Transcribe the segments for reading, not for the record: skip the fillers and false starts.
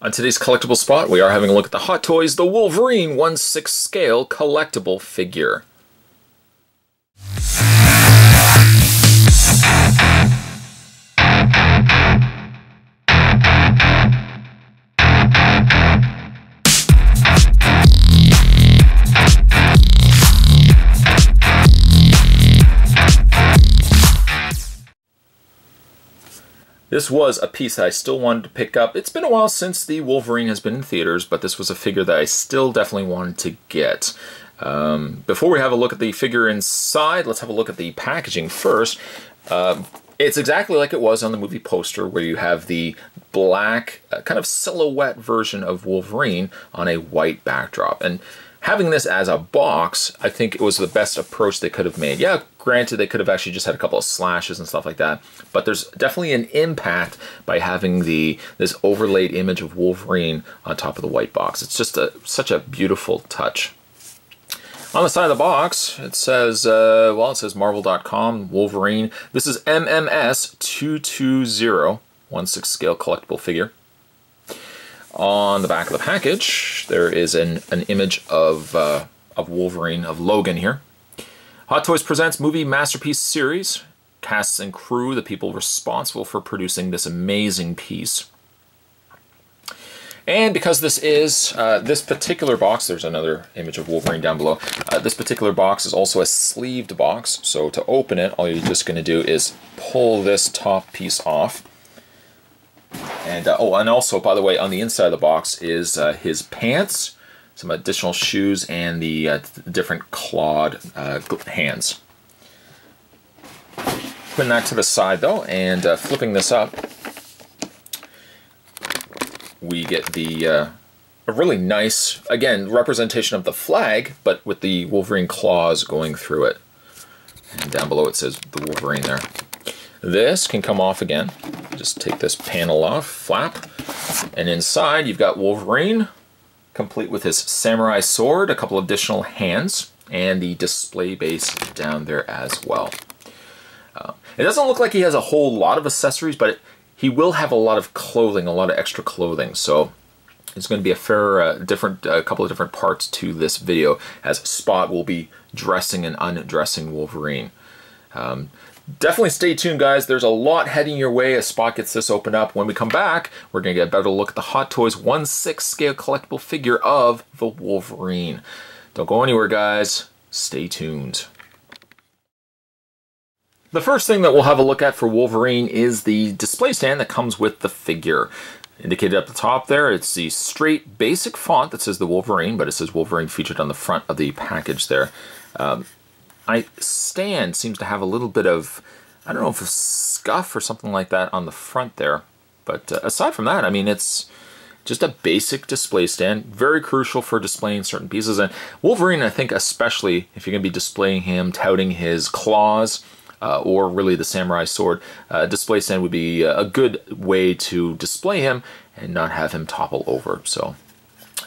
On today's collectible spot, we are having a look at the Hot Toys, the Wolverine 1/6 scale collectible figure. This was a piece that I still wanted to pick up. It's been a while since the Wolverine has been in theaters, but this was a figure that I still definitely wanted to get. Before we have a look at the figure inside, let's have a look at the packaging first. It's exactly like it was on the movie poster, where you have the black, kind of silhouette version of Wolverine on a white backdrop. And having this as a box, I think it was the best approach they could have made. Yeah, granted, they could have actually just had a couple of slashes and stuff like that, but there's definitely an impact by having this overlaid image of Wolverine on top of the white box. It's just such a beautiful touch. On the side of the box, it says, well, it says Marvel.com, Wolverine. This is MMS 220, 1/6 scale collectible figure. On the back of the package, there is an image of Wolverine, of Logan here. Hot Toys presents Movie Masterpiece Series. Casts and crew, the people responsible for producing this amazing piece. And because this is, this particular box, there's another image of Wolverine down below. This particular box is also a sleeved box, so to open it, all you're just going to do is pull this top piece off. And oh, and also, by the way, on the inside of the box is his pants, some additional shoes, and the different clawed hands. Putting that to the side, though, and flipping this up, we get a really nice, again, representation of the flag, but with the Wolverine claws going through it. And down below it says the Wolverine there. This can come off again. Just take this panel off, flap, and inside you've got Wolverine, complete with his samurai sword, a couple additional hands, and the display base down there as well. It doesn't look like he has a whole lot of accessories, but he will have a lot of clothing, a lot of extra clothing, so there's going to be a fair, couple of different parts to this video, as Spot will be dressing and undressing Wolverine. Definitely stay tuned, guys. There's a lot heading your way as Spot gets this opened up. When we come back, we're going to get a better look at the Hot Toys 1/6 scale collectible figure of the Wolverine. Don't go anywhere, guys. Stay tuned. The first thing that we'll have a look at for Wolverine is the display stand that comes with the figure. Indicated at the top there, it's the straight basic font that says the Wolverine, but it says Wolverine featured on the front of the package there. My stand seems to have a little bit of, I don't know if a scuff or something like that on the front there. But aside from that, I mean, it's just a basic display stand. Very crucial for displaying certain pieces. And Wolverine, I think, especially if you're going to be displaying him, touting his claws, or really the samurai sword, display stand would be a good way to display him and not have him topple over. So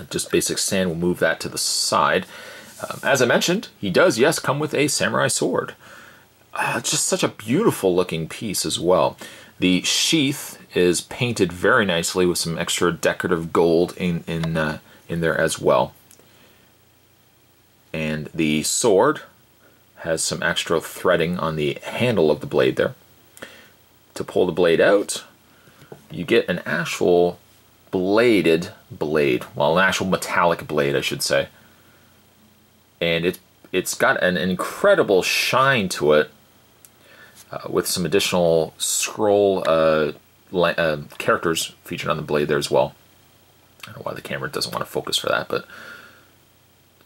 just basic stand, we'll move that to the side. As I mentioned, he does, yes, come with a samurai sword. Just such a beautiful looking piece as well. The sheath is painted very nicely with some extra decorative gold in there as well. And the sword has some extra threading on the handle of the blade there. To pull the blade out, you get an actual bladed blade. Well, an actual metallic blade, I should say. And it's got an incredible shine to it, with some additional scroll characters featured on the blade there as well. I don't know why the camera doesn't want to focus for that, but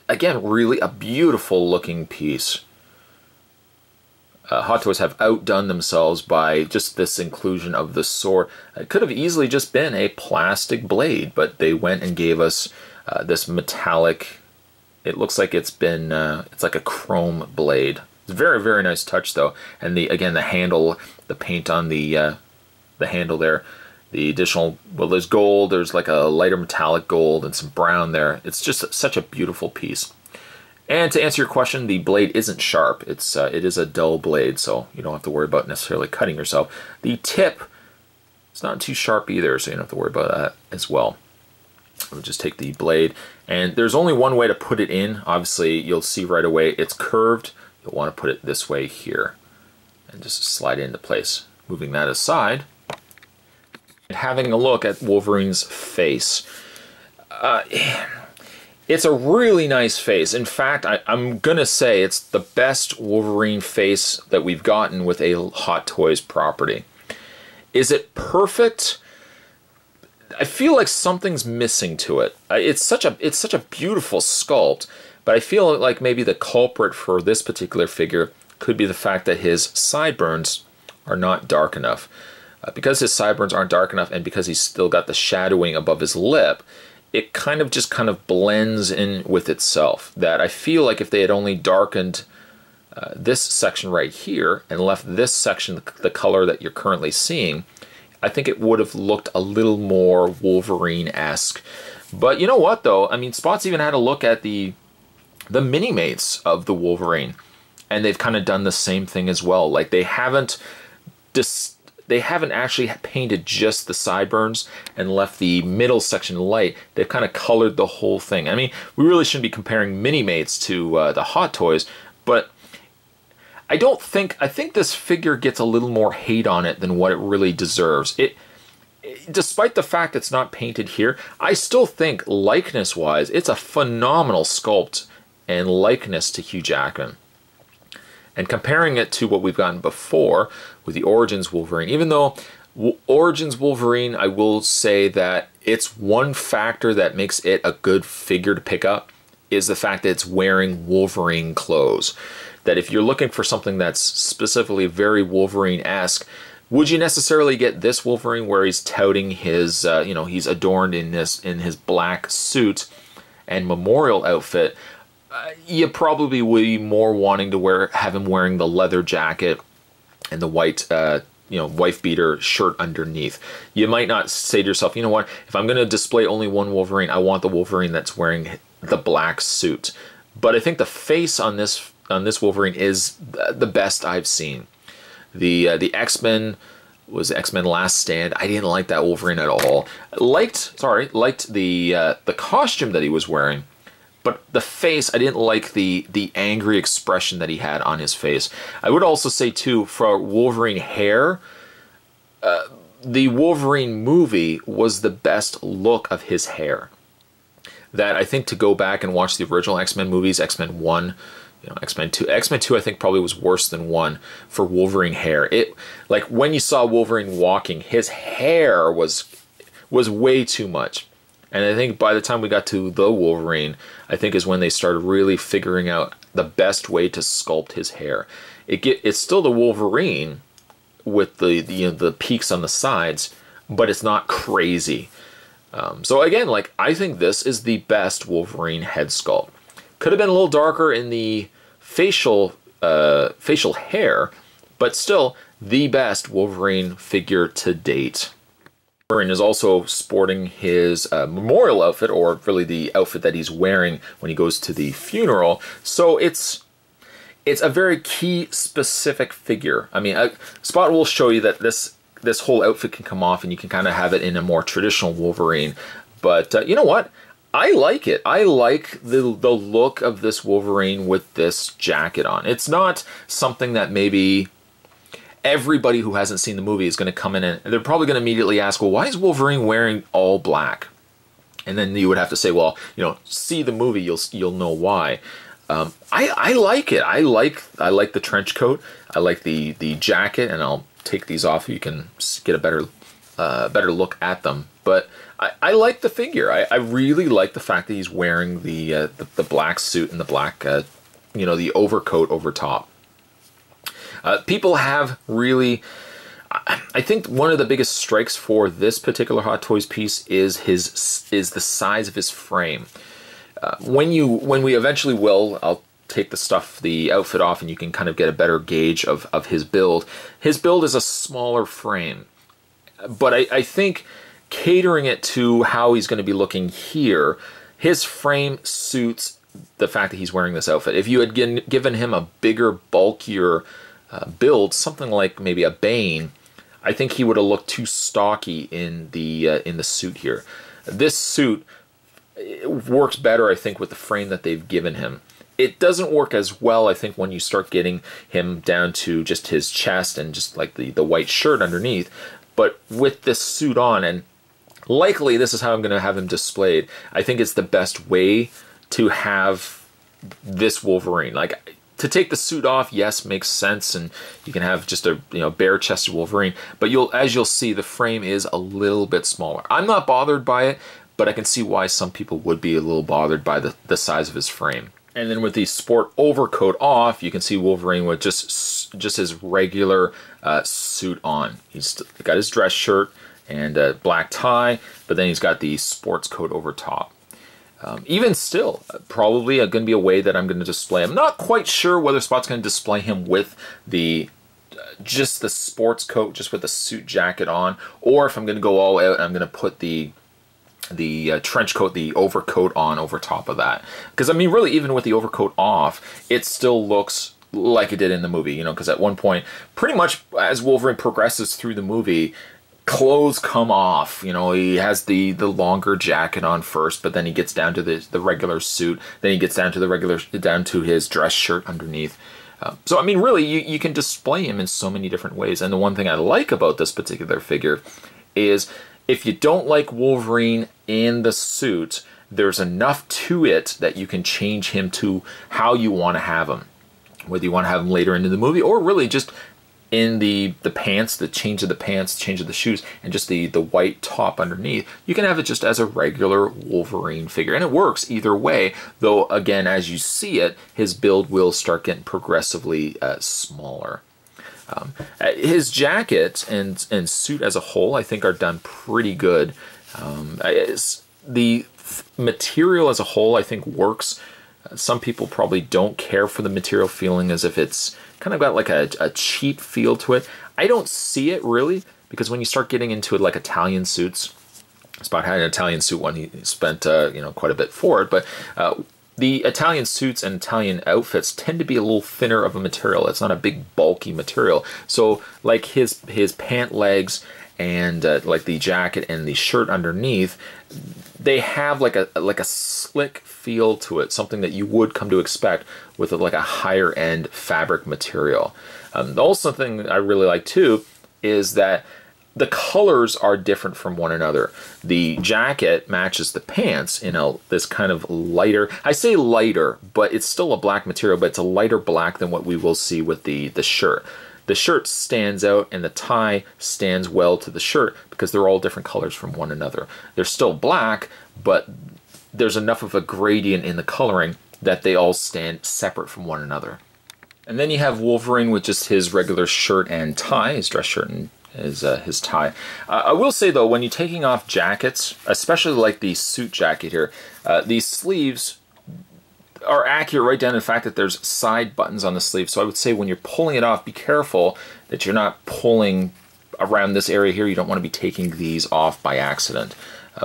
again, really a beautiful looking piece. Hot Toys have outdone themselves by just this inclusion of the sword. It could have easily just been a plastic blade, but they went and gave us this metallic. It looks like it's been, it's like a chrome blade. It's a very, very nice touch though. And again, the handle, the paint on the handle there, the additional, well, there's gold, there's like a lighter metallic gold and some brown there. It's just such a beautiful piece. And to answer your question, the blade isn't sharp. It is a dull blade, so you don't have to worry about necessarily cutting yourself. The tip, it's not too sharp either, so you don't have to worry about that as well. I'll just take the blade, and there's only one way to put it in. Obviously, you'll see right away it's curved. You'll want to put it this way here, and just slide it into place. Moving that aside, and having a look at Wolverine's face. It's a really nice face. In fact, I'm gonna say it's the best Wolverine face that we've gotten with a Hot Toys property. Is it perfect? I feel like something's missing to it. It's such a beautiful sculpt, but I feel like maybe the culprit for this particular figure could be the fact that his sideburns are not dark enough. Because his sideburns aren't dark enough, and because he's still got the shadowing above his lip, it kind of blends in with itself. That I feel like if they had only darkened this section right here and left this section the color that you're currently seeing, I think it would have looked a little more Wolverine-esque. But you know what, though? I mean, Spot's even had a look at the mini-mates of the Wolverine, and they've kind of done the same thing as well. Like, they haven't actually painted just the sideburns and left the middle section light. They've kind of colored the whole thing. I mean, we really shouldn't be comparing mini-mates to the Hot Toys, but I think this figure gets a little more hate on it than what it really deserves. Despite the fact it's not painted here, I still think likeness-wise, it's a phenomenal sculpt and likeness to Hugh Jackman. And comparing it to what we've gotten before with the Origins Wolverine, even though Origins Wolverine, I will say that it's one factor that makes it a good figure to pick up is the fact that it's wearing Wolverine clothes. That if you're looking for something that's specifically very Wolverine-esque, would you necessarily get this Wolverine where he's touting his, he's adorned in his black suit and memorial outfit? You probably would be more wanting to have him wearing the leather jacket and the white, wife beater shirt underneath. You might not say to yourself, you know what, if I'm going to display only one Wolverine, I want the Wolverine that's wearing the black suit. But I think the face on this Wolverine is the best I've seen. The X-Men was X-Men Last Stand. I didn't like that Wolverine at all. Liked the costume that he was wearing, but the face, I didn't like the angry expression that he had on his face. I would also say too, for Wolverine hair, the Wolverine movie was the best look of his hair. That I think to go back and watch the original X-Men movies, X-Men 1, X-Men 2. X-Men 2 I think probably was worse than 1 for Wolverine hair. Like when you saw Wolverine walking, his hair was way too much. And I think by the time we got to the Wolverine, I think is when they started really figuring out the best way to sculpt his hair. It's still the Wolverine with the peaks on the sides, but it's not crazy. So again, like I think this is the best Wolverine head sculpt. Could have been a little darker in the facial hair, but still the best Wolverine figure to date. Wolverine is also sporting his memorial outfit, or really the outfit that he's wearing when he goes to the funeral. So it's a very key specific figure. I mean, Spot will show you that this whole outfit can come off and you can kind of have it in a more traditional Wolverine. But you know what? I like it. I like the look of this Wolverine with this jacket on. It's not something that maybe everybody who hasn't seen the movie is going to come in and they're probably going to immediately ask, well, why is Wolverine wearing all black? And then you would have to say, well, see the movie, you'll know why. I like it. I like the trench coat. I like the jacket, and I'll take these off so you can get a better look at them. But I like the figure. I really like the fact that he's wearing the black suit and the black, the overcoat over top. People have really, I think one of the biggest strikes for this particular Hot Toys piece is the size of his frame. When we eventually will, I'll take the outfit off and you can kind of get a better gauge of his build. His build is a smaller frame, but I think catering it to how he's going to be looking here, his frame suits the fact that he's wearing this outfit. If you had given him a bigger, bulkier build, something like maybe a Bane, I think he would have looked too stocky in the suit here. This suit it works better, I think, with the frame that they've given him. It doesn't work as well, I think, when you start getting him down to just his chest and just like the white shirt underneath. But with this suit on, and likely this is how I'm going to have him displayed, I think it's the best way to have this Wolverine. Like, to take the suit off, yes, makes sense, and you can have just a bare-chested Wolverine. But as you'll see, the frame is a little bit smaller. I'm not bothered by it, but I can see why some people would be a little bothered by the size of his frame. And then with the sport overcoat off, you can see Wolverine with just his regular suit on. He's got his dress shirt and a black tie, but then he's got the sports coat over top. Even still, probably going to be a way that I'm going to display him. Not quite sure whether Spot's going to display him with just the sports coat, just with the suit jacket on, or if I'm going to go all out, I'm going to put the trench coat, the overcoat on over top of that. Because I mean, really, even with the overcoat off, it still looks like it did in the movie, because at one point, pretty much as Wolverine progresses through the movie, clothes come off. He has the longer jacket on first, but then he gets down to the regular suit, then he gets down to his dress shirt underneath. So I mean, really, you can display him in so many different ways. And the one thing I like about this particular figure is, if you don't like Wolverine in the suit, there's enough to it that you can change him to how you want to have him. Whether you want to have him later into the movie, or really just in the pants, the change of the pants, change of the shoes, and just the white top underneath, you can have it just as a regular Wolverine figure. And it works either way, though, again, as you see it, his build will start getting progressively smaller. His jacket and suit as a whole, I think, are done pretty good. The material as a whole, I think, works. Some people probably don't care for the material, feeling as if it's kind of got like a cheap feel to it. I don't see it really, because when you start getting into it, like Italian suits, Spot had an Italian suit one. He spent quite a bit for it, but the Italian suits and Italian outfits tend to be a little thinner of a material. It's not a big bulky material. So like his pant legs and like the jacket and the shirt underneath, they have like a slick feel to it, something that you would come to expect with like a higher end fabric material. Also, something I really like too is that the colors are different from one another. The jacket matches the pants in this kind of lighter, I say lighter, but it's still a black material, but it's a lighter black than what we will see with the shirt. The shirt stands out and the tie stands well to the shirt because they're all different colors from one another. They're still black, but there's enough of a gradient in the coloring that they all stand separate from one another. And then you have Wolverine with just his regular shirt and tie, his dress shirt and his tie. I will say though, when you're taking off jackets, especially like the suit jacket here, these sleeves are accurate right down to the fact that there's side buttons on the sleeve. So I would say when you're pulling it off, be careful that you're not pulling around this area here. You don't want to be taking these off by accident.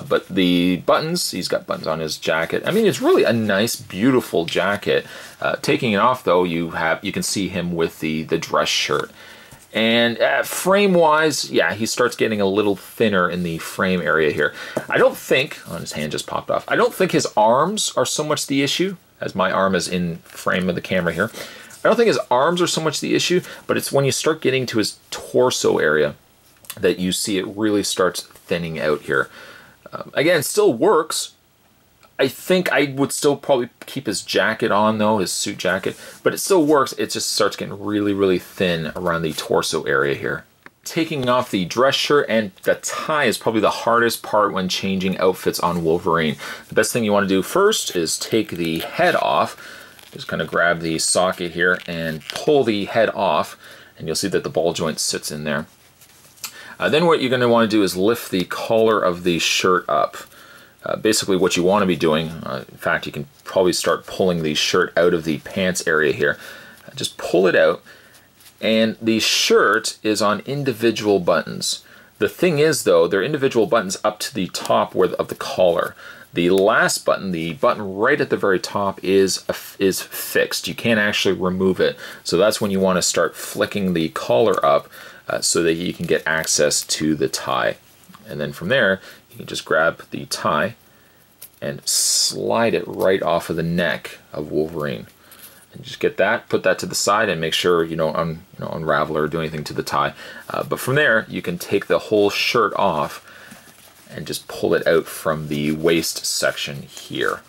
But the buttons, he's got buttons on his jacket. I mean, it's really a nice, beautiful jacket. Taking it off though, you can see him with the dress shirt. And frame-wise, yeah, he starts getting a little thinner in the frame area here. I don't think, oh, his hand just popped off. I don't think his arms are so much the issue, as my arm is in frame of the camera here. I don't think his arms are so much the issue, but it's when you start getting to his torso area that you see it really starts thinning out here. Again, it still works. I think I would still probably keep his jacket on though, his suit jacket, but it still works. It just starts getting really, really thin around the torso area here. Taking off the dress shirt and the tie is probably the hardest part when changing outfits on Wolverine. The best thing you want to do first is take the head off. Just kind of grab the socket here and pull the head off, and you'll see that the ball joint sits in there. Then what you're going to want to do is lift the collar of the shirt up. Basically what you want to be doing, in fact you can probably start pulling the shirt out of the pants area here. Just pull it out, and the shirt is on individual buttons. The thing is though, they're individual buttons up to the top of the collar. The last button, the button right at the very top, is fixed. You can't actually remove it. So that's when you want to start flicking the collar up so that you can get access to the tie. And then from there, you can just grab the tie and slide it right off of the neck of Wolverine. And just get that, put that to the side, and make sure you don't unravel or do anything to the tie. But from there, you can take the whole shirt off and just pull it out from the waist section here,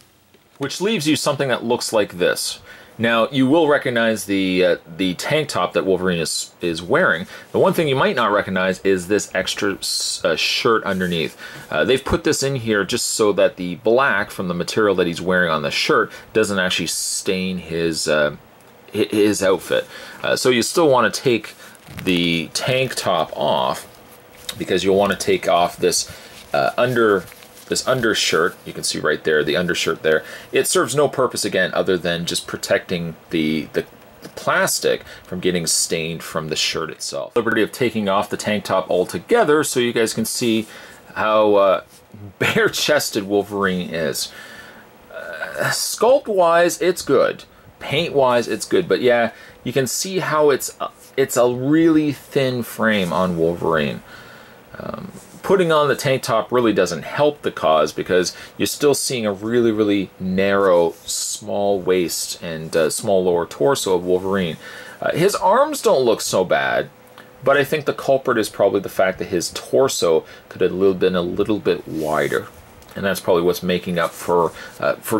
which leaves you something that looks like this. Now, you will recognize the tank top that Wolverine is wearing. The one thing you might not recognize is this extra shirt underneath. They've put this in here just so that the black from the material that he's wearing on the shirt doesn't actually stain his outfit. So you still want to take the tank top off, because you'll want to take off this undershirt. You can see right there, the undershirt there. It serves no purpose, again, other than just protecting the plastic from getting stained from the shirt itself. Liberty of taking off the tank top altogether so you guys can see how bare-chested Wolverine is. Sculpt-wise, it's good. Paint-wise, it's good. But yeah, you can see how it's a really thin frame on Wolverine. Putting on the tank top really doesn't help the cause, because you're still seeing a really, really narrow, small waist and small lower torso of Wolverine. His arms don't look so bad, but I think the culprit is probably the fact that his torso could have been a little bit wider. And that's probably what's making up for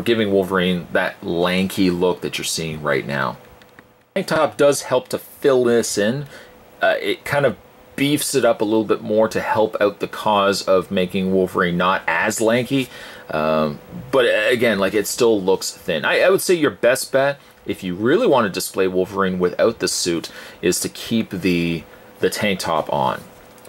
giving Wolverine that lanky look that you're seeing right now. Tank top does help to fill this in. It kind of beefs it up a little bit more to help out the cause of making Wolverine not as lanky. But again, like, it still looks thin. I would say your best bet, if you really want to display Wolverine without the suit, is to keep the tank top on.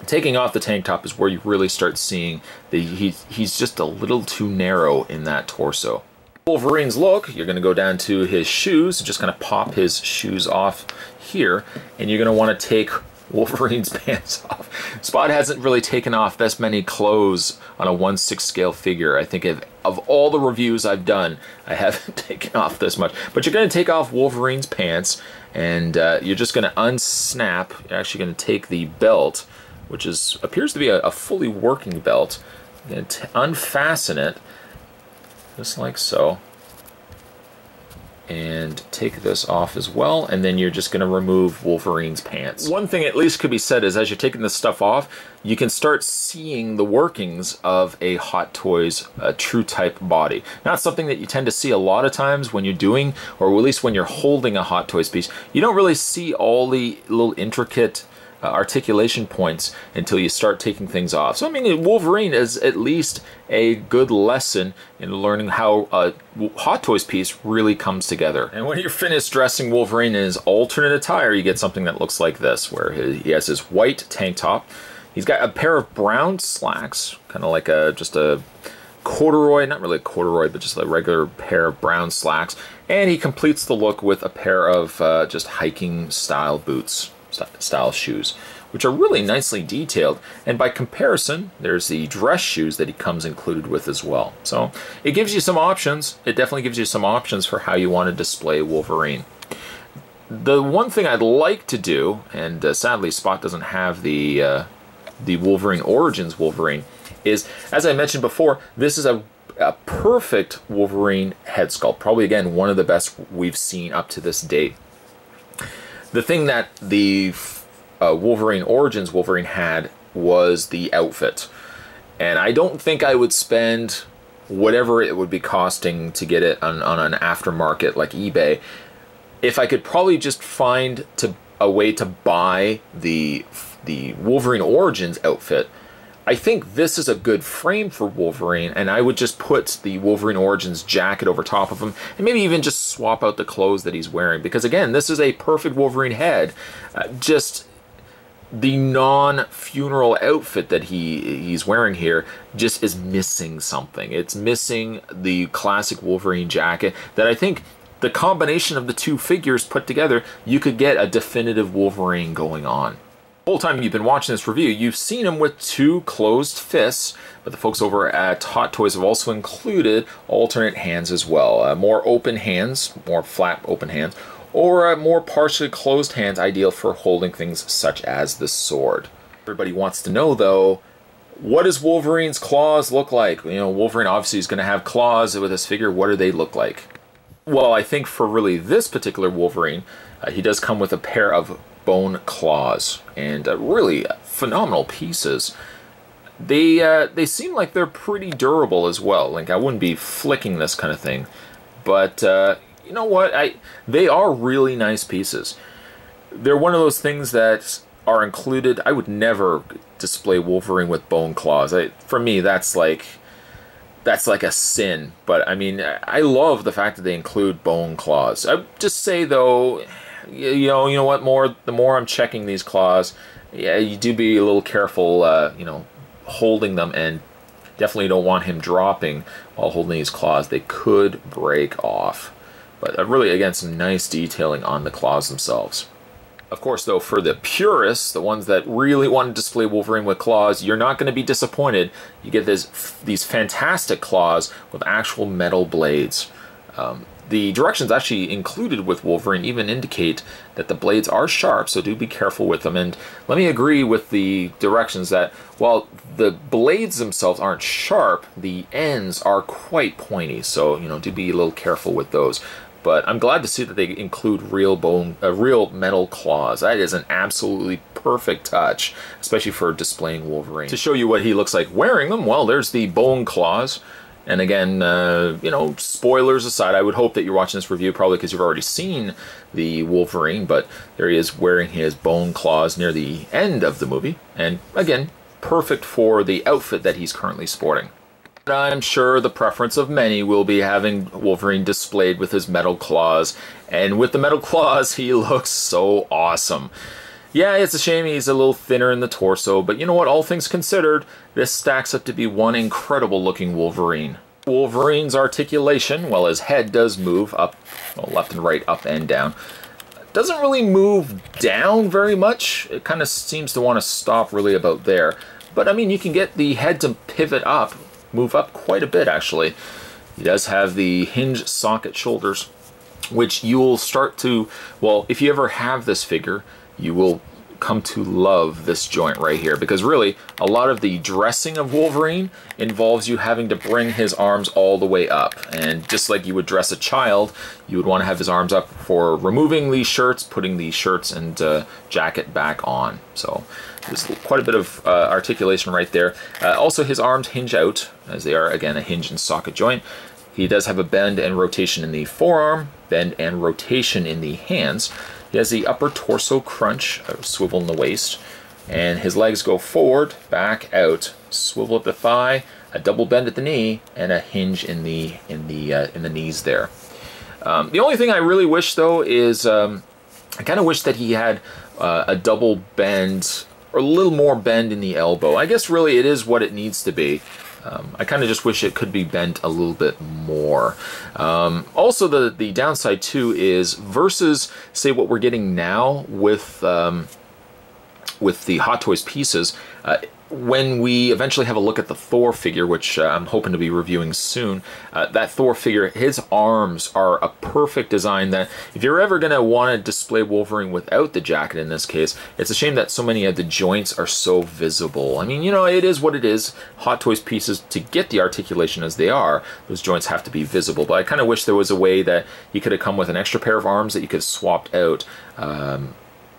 Taking off the tank top is where you really start seeing that he's just a little too narrow in that torso. Wolverine's look, you're going to go down to his shoes, just kind of pop his shoes off here, and you're going to want to take Wolverine's pants off. Spot hasn't really taken off this many clothes on a 1/6 scale figure. I think of all the reviews I've done, I haven't taken off this much. But you're going to take off Wolverine's pants, and you're just going to unsnap. You're actually going to take the belt, which appears to be a fully working belt. You're going to unfasten it, just like so, and take this off as well, and then you're just going to remove Wolverine's pants. One thing at least could be said is, as you're taking this stuff off, you can start seeing the workings of a Hot Toys true type body. Not something that you tend to see a lot of times when you're doing, or at least when you're holding a Hot Toys piece. You don't really see all the little intricate articulation points until you start taking things off. So I mean, Wolverine is at least a good lesson in learning how a Hot Toys piece really comes together. And when you're finished dressing Wolverine in his alternate attire, you get something that looks like this, where he has his white tank top. He's got a pair of brown slacks, kind of like just a corduroy, not really a corduroy, but just a regular pair of brown slacks. And he completes the look with a pair of just hiking style boots. Style shoes, which are really nicely detailed, and by comparison there's the dress shoes that he comes included with as well. So it gives you some options. It definitely gives you some options for how you want to display Wolverine. The one thing I'd like to do, and sadly Spot doesn't have the Wolverine Origins Wolverine, is, as I mentioned before, this is a perfect Wolverine head sculpt, probably again one of the best we've seen up to this date. The thing that the Wolverine Origins Wolverine had was the outfit. And I don't think I would spend whatever it would be costing to get it on an aftermarket like eBay. If I could probably just find a way to buy the Wolverine Origins outfit, I think this is a good frame for Wolverine, and I would just put the Wolverine Origins jacket over top of him, and maybe even just swap out the clothes that he's wearing, because again, this is a perfect Wolverine head. Just the non-funeral outfit that he's wearing here just is missing something. It's missing the classic Wolverine jacket that I think the combination of the two figures put together, you could get a definitive Wolverine going on. The whole time you've been watching this review, you've seen him with two closed fists, but the folks over at Hot Toys have also included alternate hands as well. More open hands, more flat open hands, or more partially closed hands, ideal for holding things such as the sword. Everybody wants to know, though, What does Wolverine's claws look like? You know, Wolverine obviously is going to have claws with this figure. What do they look like? Well, I think for really this particular Wolverine, he does come with a pair of bone claws, and really phenomenal pieces. They seem like they're pretty durable as well. Like, I wouldn't be flicking this kind of thing, but you know what? They are really nice pieces. They're one of those things that are included. I would never display Wolverine with bone claws. For me, that's like a sin. But I mean, I love the fact that they include bone claws. I just say though, you know what? The more I'm checking these claws, yeah, you do be a little careful, you know, holding them, and definitely don't want him dropping while holding these claws. They could break off. But really, again, some nice detailing on the claws themselves. Of course, though, for the purists, the ones that really want to display Wolverine with claws, you're not going to be disappointed. You get these fantastic claws with actual metal blades. The directions actually included with Wolverine even indicate that the blades are sharp, so do be careful with them. And let me agree with the directions that while the blades themselves aren't sharp, the ends are quite pointy, so you know, do be a little careful with those. But I'm glad to see that they include real metal claws. That is an absolutely perfect touch, especially for displaying Wolverine. To show you what he looks like wearing them, well, there's the bone claws. And again, you know, spoilers aside, I would hope that you're watching this review probably because you've already seen the Wolverine, but there he is wearing his bone claws near the end of the movie. And again, perfect for the outfit that he's currently sporting. I'm sure the preference of many will be having Wolverine displayed with his metal claws, and with the metal claws, he looks so awesome. Yeah, it's a shame he's a little thinner in the torso, but you know what, all things considered, this stacks up to be one incredible looking Wolverine. Wolverine's articulation, while his head does move up, well, left and right, up and down, doesn't really move down very much. It kind of seems to want to stop really about there. But I mean, you can get the head to pivot up, move up quite a bit actually. He does have the hinge socket shoulders, which you will start to, well, if you ever have this figure, you will come to love this joint right here, because really a lot of the dressing of Wolverine involves you having to bring his arms all the way up, and just like you would dress a child, you would want to have his arms up for removing these shirts, putting the shirts and jacket back on. So there's quite a bit of articulation right there. Also, his arms hinge out, as they are again a hinge and socket joint. He does have a bend and rotation in the forearm, bend and rotation in the hands. He has the upper torso crunch, a swivel in the waist, and his legs go forward, back, out, swivel at the thigh, a double bend at the knee, and a hinge in the knees there. The only thing I really wish though is I kind of wish that he had a double bend or a little more bend in the elbow. I guess really it is what it needs to be. I kind of just wish it could be bent a little bit more. Also, the downside too is versus, say, what we're getting now with the Hot Toys pieces, when we eventually have a look at the Thor figure, which I'm hoping to be reviewing soon, that Thor figure, his arms are a perfect design that if you're ever going to want to display Wolverine without the jacket in this case, it's a shame that so many of the joints are so visible. I mean, you know, it is what it is. Hot Toys pieces, to get the articulation as they are, those joints have to be visible, but I kind of wish there was a way that he could have come with an extra pair of arms that you could have swapped out,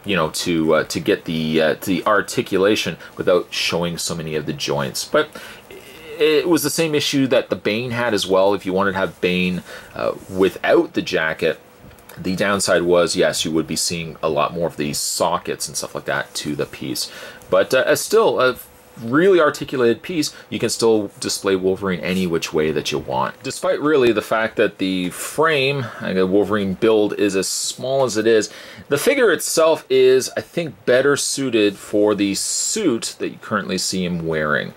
you know, to get the articulation without showing so many of the joints. But it was the same issue that the Bane had as well. If you wanted to have Bane without the jacket, the downside was, yes, you would be seeing a lot more of these sockets and stuff like that to the piece. But still, a really articulated piece, you can still display Wolverine any which way that you want. Despite really the fact that the frame, the Wolverine build, is as small as it is, the figure itself is, I think, better suited for the suit that you currently see him wearing.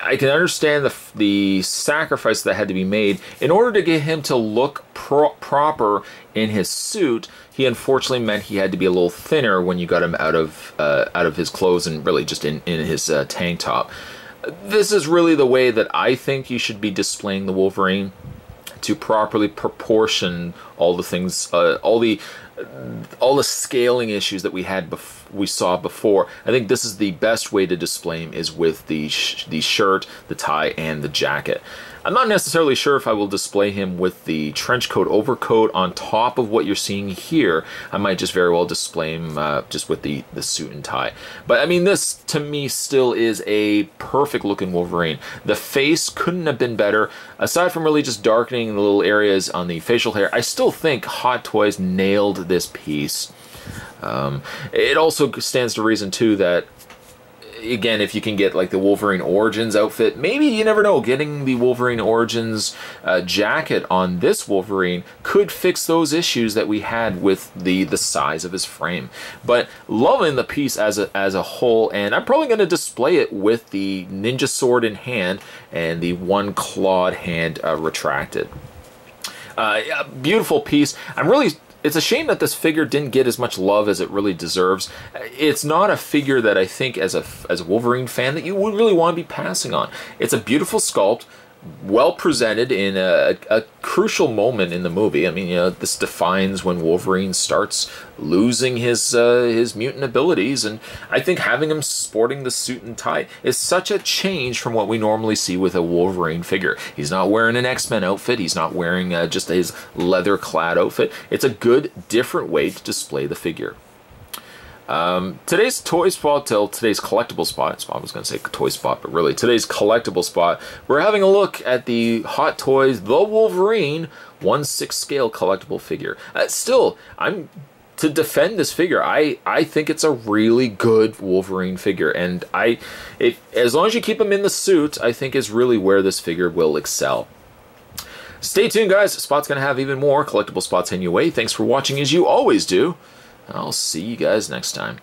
I can understand the sacrifice that had to be made in order to get him to look proper in his suit. He unfortunately meant he had to be a little thinner when you got him out of his clothes and really just in his tank top. This is really the way that I think you should be displaying the Wolverine, to properly proportion all the things, all the scaling issues that we saw before. I think this is the best way to display him, is with the shirt, the tie, and the jacket. I'm not necessarily sure if I will display him with the trench coat overcoat on top of what you're seeing here. I might just very well display him just with the suit and tie. But I mean, this to me still is a perfect looking Wolverine. The face couldn't have been better. Aside from really just darkening the little areas on the facial hair, I still think Hot Toys nailed this piece. It also stands to reason too that, again, if you can get like the Wolverine Origins outfit, maybe, you never know, getting the Wolverine Origins jacket on this Wolverine could fix those issues that we had with the size of his frame. But loving the piece as a whole, and I'm probably going to display it with the ninja sword in hand and the one clawed hand retracted. Beautiful piece. It's a shame that this figure didn't get as much love as it really deserves. It's not a figure that I think, as a Wolverine fan, that you would really want to be passing on. It's a beautiful sculpt, well presented in a crucial moment in the movie. I mean, you know, this defines when Wolverine starts losing his mutant abilities, and I think having him sporting the suit and tie is such a change from what we normally see with a Wolverine figure. He's not wearing an X-Men outfit. He's not wearing just his leather-clad outfit. It's a good, different way to display the figure. Today's toy spot, today's collectible spot, I was going to say toy spot, but really today's collectible spot, we're having a look at the Hot Toys The Wolverine 1/6 scale collectible figure. Still, to defend this figure, I think it's a really good Wolverine figure, and as long as you keep him in the suit, I think is really where this figure will excel. Stay tuned, guys. Spot's going to have even more collectible spots heading your way. Thanks for watching, as you always do. I'll see you guys next time.